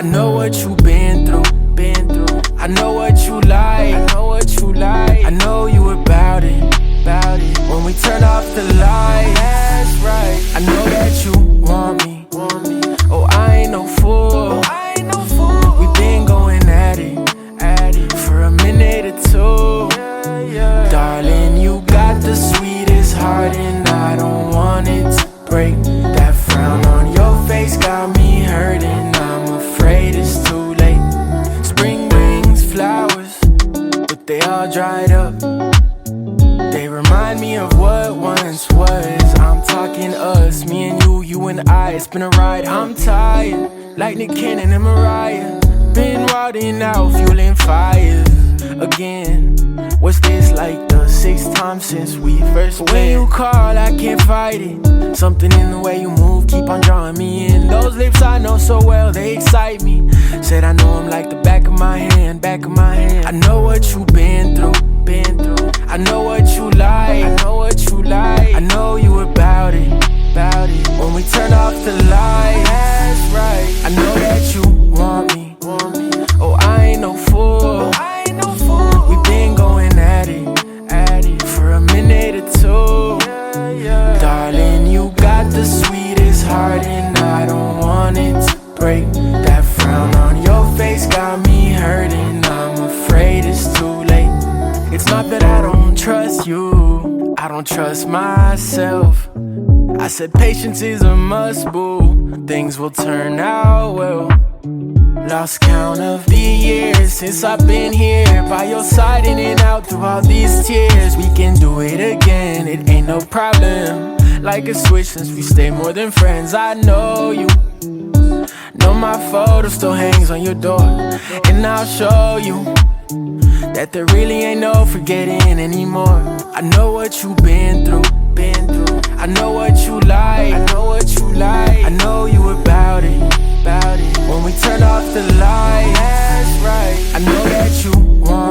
know what you've been through. I know what you like. I know you about it. When we turn off the light, that's right. I know that you want me. Oh, I ain't no fool. We've been going at it for a minute or two. Darling, you got the sweetest heart, and I don't want it to break. That frown on your face got me hurting. I'm afraid it's too late. Spring brings flowers, but they all dried up. They remind me of what once was. I'm talking us, me and you and I. It's been a ride, I'm tired, like Nick Cannon and Mariah. Been riding out, fueling fires again. What's this, like the 6th time since we first met? When you call, I can't fight it. Something in the way you move, keep on drawing me in. Those lips I know so well, they excite me. Said I know them like the back of my hand. I know what you've been through. I know what you like. I know you about it. When we turn off the light, that's right. I know that you want me. Oh, I ain't no fool. We've been going at it for a minute or two. Darling, you got the sweetest heart, and I don't want it to break. That frown on your face got me hurting. I'm afraid it's too late. It's not that I don't trust you, I don't trust myself. I said patience is a must, boo. Things will turn out well. Lost count of the years since I've been here by your side, in and out through all these tears. We can do it again, it ain't no problem. Like a switch since we stay more than friends. I know you know my photo still hangs on your door, and I'll show you that there really ain't no forgetting anymore. I know what you've been through. I know what you like. I know you about it. When we turn off the light, that's right. I know that you want